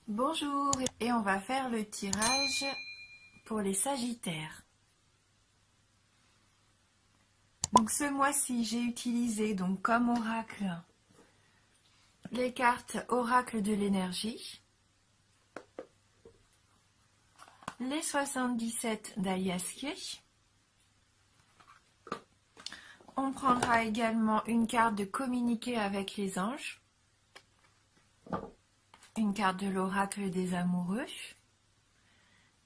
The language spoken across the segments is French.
Bonjour, et on va faire le tirage pour les Sagittaires. Donc ce mois-ci, j'ai utilisé donc comme oracle les cartes oracle de l'énergie, les 77 d'Aliaskier. On prendra également une carte de communiquer avec les anges, une carte de l'oracle des amoureux.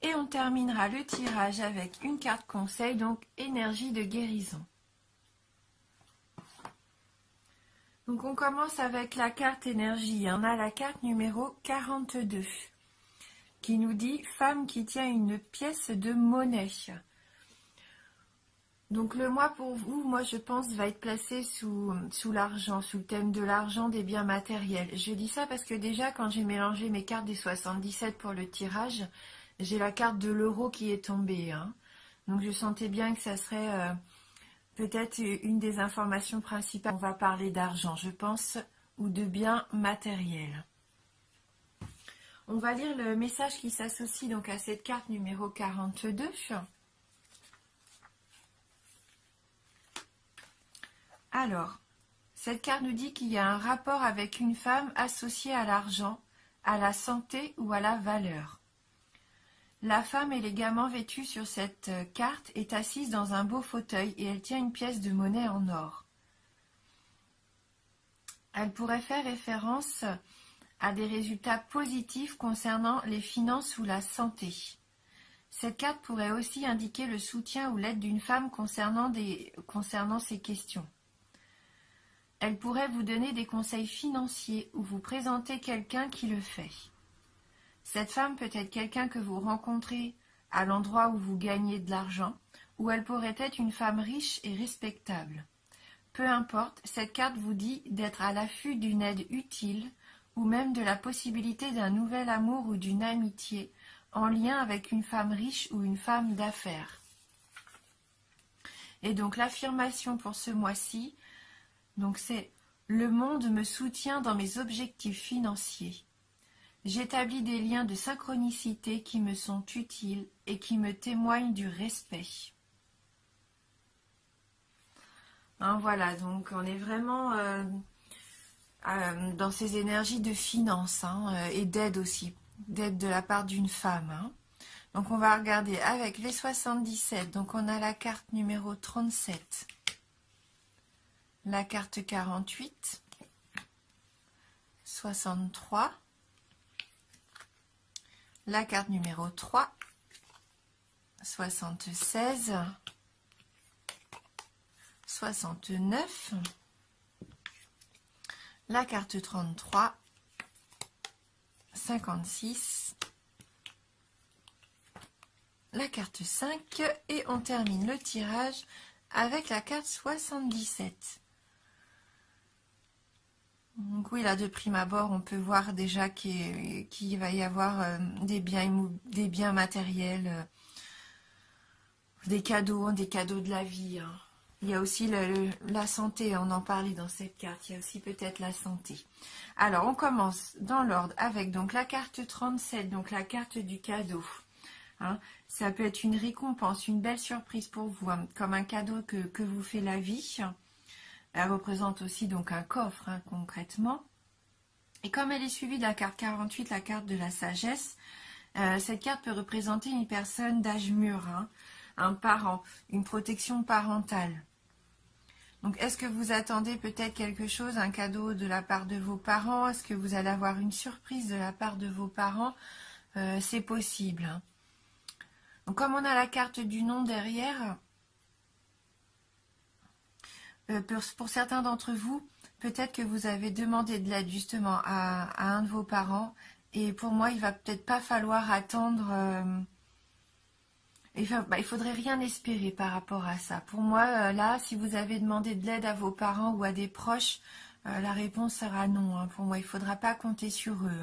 Et on terminera le tirage avec une carte conseil, donc énergie de guérison. Donc on commence avec la carte énergie. On a la carte numéro 42 qui nous dit femme qui tient une pièce de monnaie. Donc le mois pour vous, moi je pense, va être placé sous l'argent, sous le thème de l'argent, des biens matériels. Je dis ça parce que déjà quand j'ai mélangé mes cartes des 77 pour le tirage, j'ai la carte de l'euro qui est tombée. Donc je sentais bien que ça serait peut-être une des informations principales. On va parler d'argent, je pense, ou de biens matériels. On va lire le message qui s'associe donc à cette carte numéro 42. Alors, cette carte nous dit qu'il y a un rapport avec une femme associée à l'argent, à la santé ou à la valeur. La femme élégamment vêtue sur cette carte est assise dans un beau fauteuil et elle tient une pièce de monnaie en or. Elle pourrait faire référence à des résultats positifs concernant les finances ou la santé. Cette carte pourrait aussi indiquer le soutien ou l'aide d'une femme concernant ces questions. Elle pourrait vous donner des conseils financiers ou vous présenter quelqu'un qui le fait. Cette femme peut être quelqu'un que vous rencontrez à l'endroit où vous gagnez de l'argent, ou elle pourrait être une femme riche et respectable. Peu importe, cette carte vous dit d'être à l'affût d'une aide utile ou même de la possibilité d'un nouvel amour ou d'une amitié en lien avec une femme riche ou une femme d'affaires. Et donc l'affirmation pour ce mois-ci, donc c'est « Le monde me soutient dans mes objectifs financiers. J'établis des liens de synchronicité qui me sont utiles et qui me témoignent du respect. » Voilà, donc on est vraiment dans ces énergies de finance et d'aide aussi, d'aide de la part d'une femme. Donc on va regarder avec les 77, donc on a la carte numéro 37, la carte 48, 63, la carte numéro 3, 76, 69, la carte 33, 56, la carte 5 et on termine le tirage avec la carte 77. Donc oui, là de prime abord, on peut voir déjà qu'il va y avoir des biens matériels, des cadeaux de la vie. Il y a aussi la santé, on en parlait dans cette carte, il y a aussi peut-être la santé. Alors on commence dans l'ordre avec donc la carte 37, donc la carte du cadeau. Ça peut être une récompense, une belle surprise pour vous, comme un cadeau que vous fait la vie. Elle représente aussi donc un coffre concrètement. Et comme elle est suivie de la carte 48, la carte de la sagesse, cette carte peut représenter une personne d'âge mûr, un parent, une protection parentale. Donc est-ce que vous attendez peut-être quelque chose, un cadeau de la part de vos parents? Est-ce que vous allez avoir une surprise de la part de vos parents? C'est possible. Donc comme on a la carte du nom derrière, pour certains d'entre vous, peut-être que vous avez demandé de l'aide justement à un de vos parents. Et pour moi, il va peut-être pas falloir attendre. Il faudrait rien espérer par rapport à ça. Pour moi, là, si vous avez demandé de l'aide à vos parents ou à des proches, la réponse sera non. Pour moi, il ne faudra pas compter sur eux.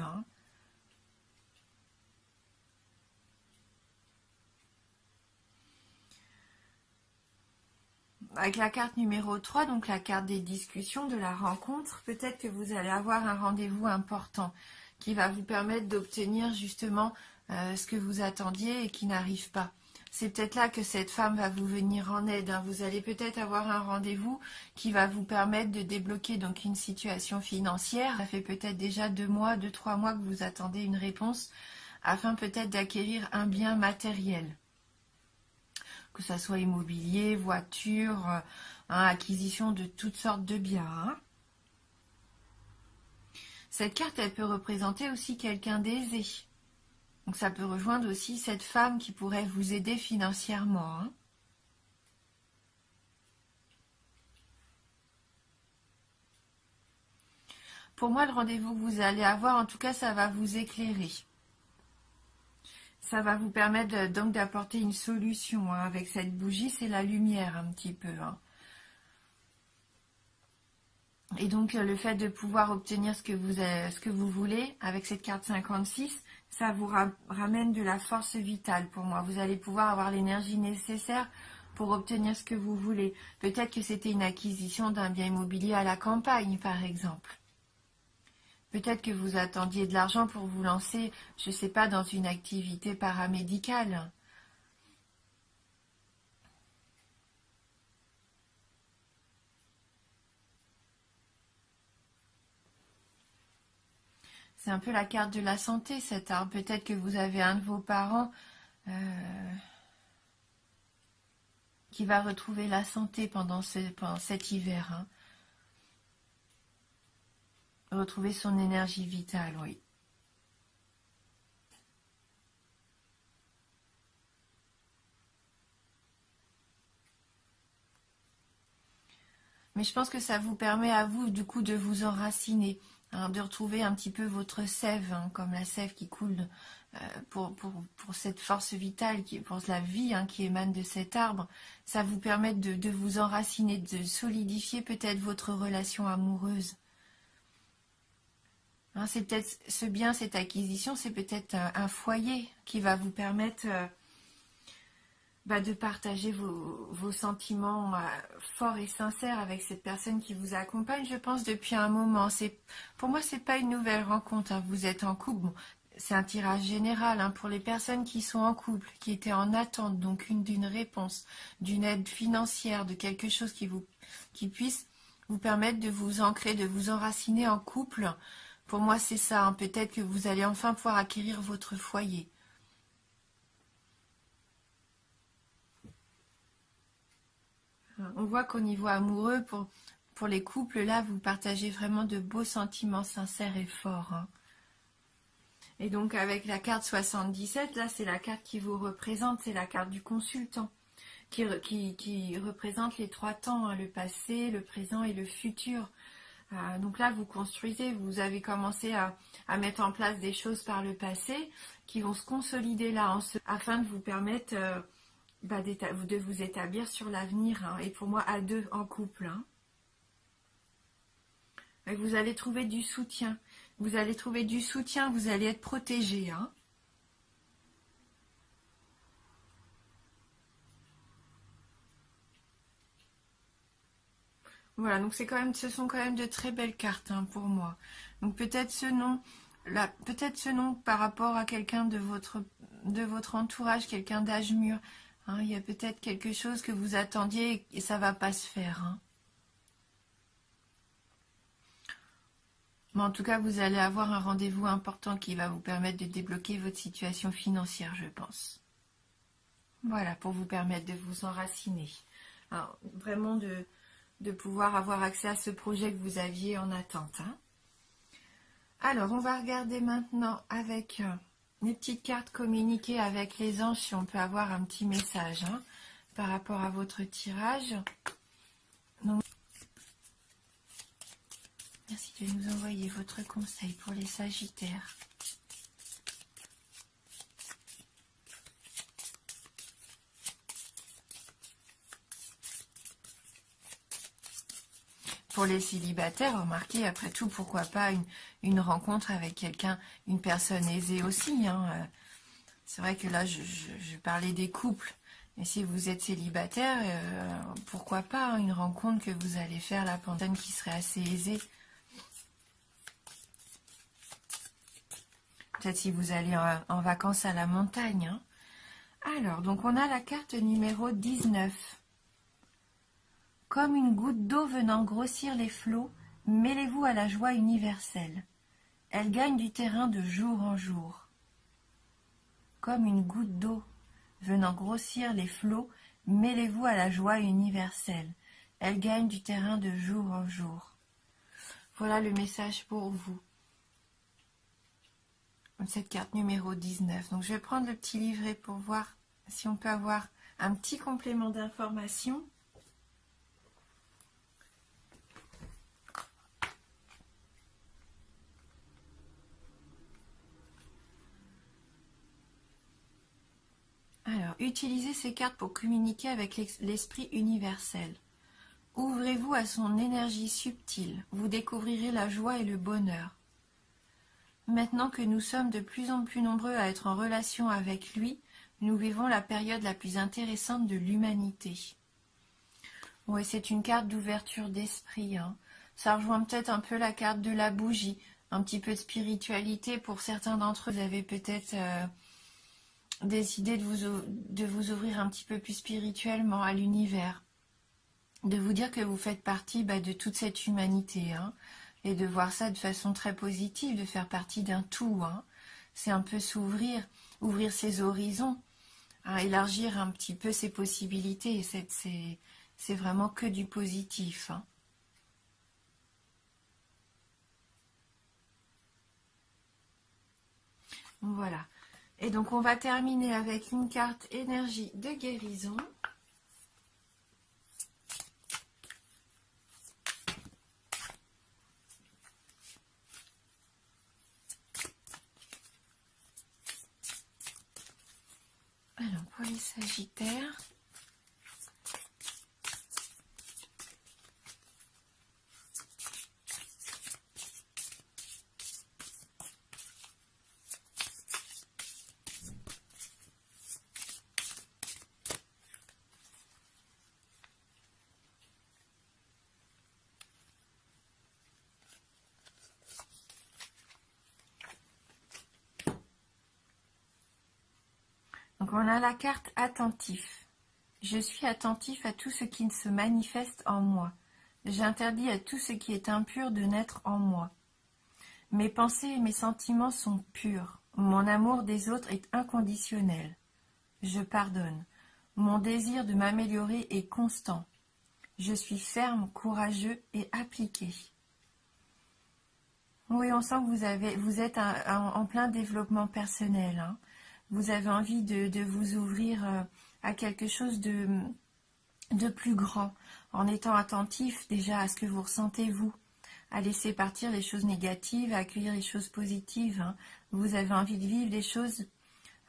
Avec la carte numéro 3, donc la carte des discussions, de la rencontre, peut-être que vous allez avoir un rendez-vous important. qui va vous permettre d'obtenir justement ce que vous attendiez et qui n'arrive pas. C'est peut-être là que cette femme va vous venir en aide, hein. Vous allez peut-être avoir un rendez-vous qui va vous permettre de débloquer donc une situation financière. Ça fait peut-être déjà 2 mois, 2-3 mois que vous attendez une réponse afin peut-être d'acquérir un bien matériel. Que ça soit immobilier, voiture, acquisition de toutes sortes de biens, hein. Cette carte, elle peut représenter aussi quelqu'un d'aisé. Donc ça peut rejoindre aussi cette femme qui pourrait vous aider financièrement, hein. Pour moi, le rendez-vous que vous allez avoir, en tout cas, ça va vous éclairer. Ça va vous permettre donc d'apporter une solution, hein. Avec cette bougie, c'est la lumière un petit peu, hein. Et donc, le fait de pouvoir obtenir ce que vous voulez avec cette carte 56, ça vous ramène de la force vitale pour moi. Vous allez pouvoir avoir l'énergie nécessaire pour obtenir ce que vous voulez. Peut-être que c'était une acquisition d'un bien immobilier à la campagne, par exemple. Peut-être que vous attendiez de l'argent pour vous lancer, je ne sais pas, dans une activité paramédicale. C'est un peu la carte de la santé, cet arbre. Peut-être que vous avez un de vos parents qui va retrouver la santé pendant cet hiver, hein. Retrouver son énergie vitale, oui. Mais je pense que ça vous permet à vous, du coup, de vous enraciner, hein, de retrouver un petit peu votre sève, hein, comme la sève qui coule pour cette force vitale, pour la vie, hein, qui émane de cet arbre. Ça vous permet de vous enraciner, de solidifier peut-être votre relation amoureuse. Hein, c'est peut-être ce bien, cette acquisition, c'est peut-être un foyer qui va vous permettre de partager vos sentiments forts et sincères avec cette personne qui vous accompagne, je pense, depuis un moment. Pour moi, c'est pas une nouvelle rencontre, hein. Vous êtes en couple. Bon, c'est un tirage général, hein, pour les personnes qui sont en couple, qui étaient en attente, donc d'une réponse, d'une aide financière, de quelque chose qui puisse vous permettre de vous ancrer, de vous enraciner en couple. Pour moi, c'est ça, hein. Peut-être que vous allez enfin pouvoir acquérir votre foyer. On voit qu'au niveau amoureux, pour les couples, là, vous partagez vraiment de beaux sentiments sincères et forts, hein. Et donc, avec la carte 77, là, c'est la carte qui vous représente, c'est la carte du consultant, qui représente les 3 temps, hein, le passé, le présent et le futur. Donc là, vous construisez, vous avez commencé à mettre en place des choses par le passé qui vont se consolider là, afin de vous permettre de vous établir sur l'avenir, hein, et pour moi à 2 en couple, hein. Et vous allez trouver du soutien. Vous allez trouver du soutien, vous allez être protégé, hein. Voilà, donc ce sont quand même de très belles cartes, hein, pour moi. Donc peut-être ce nom par rapport à quelqu'un de votre entourage, quelqu'un d'âge mûr, hein, il y a peut-être quelque chose que vous attendiez et ça va pas se faire, hein. Mais en tout cas, vous allez avoir un rendez-vous important qui va vous permettre de débloquer votre situation financière, je pense. Voilà, pour vous permettre de vous enraciner. Alors, vraiment de pouvoir avoir accès à ce projet que vous aviez en attente, hein. Alors, on va regarder maintenant avec les petites cartes communiquées avec les anges, si on peut avoir un petit message, hein, par rapport à votre tirage. Donc, merci de nous envoyer votre conseil pour les Sagittaires. Pour les célibataires, remarquez, après tout, pourquoi pas une rencontre avec quelqu'un, une personne aisée aussi, hein. C'est vrai que là, je parlais des couples. Mais si vous êtes célibataire, pourquoi pas, hein, une rencontre que vous allez faire, la personne qui serait assez aisée. peut-être si vous allez en vacances à la montagne. Hein. Alors, donc on a la carte numéro 19. Comme une goutte d'eau venant grossir les flots, mêlez-vous à la joie universelle. Elle gagne du terrain de jour en jour. Comme une goutte d'eau venant grossir les flots, mêlez-vous à la joie universelle. Elle gagne du terrain de jour en jour. Voilà le message pour vous. Cette carte numéro 19. Donc je vais prendre le petit livret pour voir si on peut avoir un petit complément d'information. Alors, utilisez ces cartes pour communiquer avec l'esprit universel. Ouvrez-vous à son énergie subtile. Vous découvrirez la joie et le bonheur. Maintenant que nous sommes de plus en plus nombreux à être en relation avec lui, nous vivons la période la plus intéressante de l'humanité. Oui, c'est une carte d'ouverture d'esprit. Hein. Ça rejoint peut-être un peu la carte de la bougie. Un petit peu de spiritualité. Pour certains d'entre eux, vous avez peut-être décidé de vous ouvrir un petit peu plus spirituellement à l'univers. De vous dire que vous faites partie de toute cette humanité. Hein, et de voir ça de façon très positive, de faire partie d'un tout. Hein. C'est un peu s'ouvrir, ouvrir ses horizons, hein, élargir un petit peu ses possibilités. C'est vraiment que du positif. Hein. Voilà. Et donc on va terminer avec une carte énergie de guérison. Alors pour les Sagittaires, donc on a la carte attentif. Je suis attentif à tout ce qui se manifeste en moi. J'interdis à tout ce qui est impur de naître en moi. Mes pensées et mes sentiments sont purs. Mon amour des autres est inconditionnel. Je pardonne. Mon désir de m'améliorer est constant. Je suis ferme, courageux et appliqué. Oui, on sent que vous êtes en plein développement personnel. Hein. Vous avez envie de vous ouvrir à quelque chose de plus grand, en étant attentif déjà à ce que vous ressentez vous, à laisser partir les choses négatives, à accueillir les choses positives. Hein. Vous avez envie de vivre des choses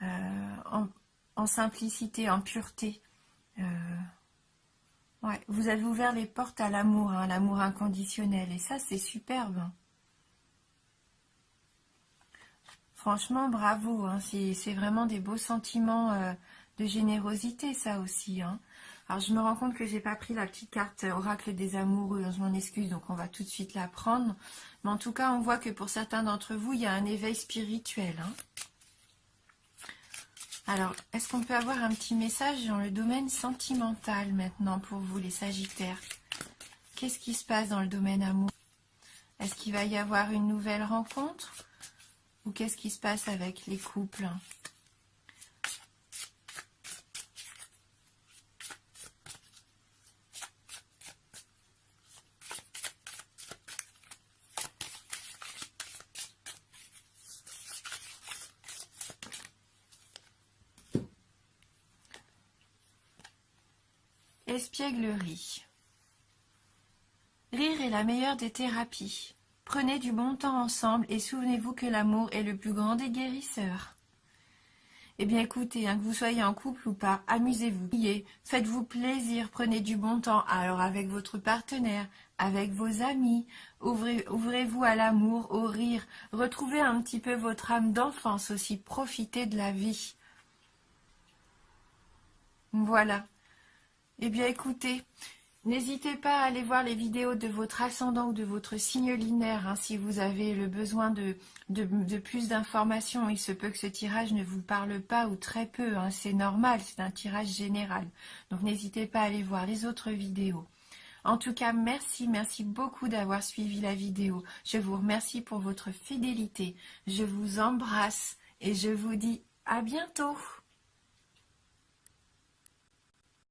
en simplicité, en pureté. Ouais, vous avez ouvert les portes à l'amour, hein, l'amour inconditionnel, et ça c'est superbe. Franchement, bravo, hein, c'est vraiment des beaux sentiments de générosité, ça aussi. Hein. Alors, je me rends compte que j'ai pas pris la petite carte oracle des amoureux, je m'en excuse, donc on va tout de suite la prendre. Mais en tout cas, on voit que pour certains d'entre vous, il y a un éveil spirituel. Hein. Alors, est-ce qu'on peut avoir un petit message dans le domaine sentimental maintenant pour vous, les Sagittaires? Qu'est-ce qui se passe dans le domaine amour? Est-ce qu'il va y avoir une nouvelle rencontre? Ou qu'est-ce qui se passe avec les couples? Espièglerie. Rire est la meilleure des thérapies. Prenez du bon temps ensemble et souvenez-vous que l'amour est le plus grand des guérisseurs. Eh bien écoutez, hein, que vous soyez en couple ou pas, amusez-vous, riez, faites-vous plaisir, prenez du bon temps, alors avec votre partenaire, avec vos amis, ouvrez-vous à l'amour, au rire, retrouvez un petit peu votre âme d'enfance aussi, profitez de la vie. Voilà. Eh bien écoutez, N'hésitez pas à aller voir les vidéos de votre ascendant ou de votre signe lunaire hein, si vous avez le besoin de plus d'informations. Il se peut que ce tirage ne vous parle pas ou très peu, hein, c'est normal, c'est un tirage général. Donc n'hésitez pas à aller voir les autres vidéos. En tout cas, merci beaucoup d'avoir suivi la vidéo. Je vous remercie pour votre fidélité. Je vous embrasse et je vous dis à bientôt.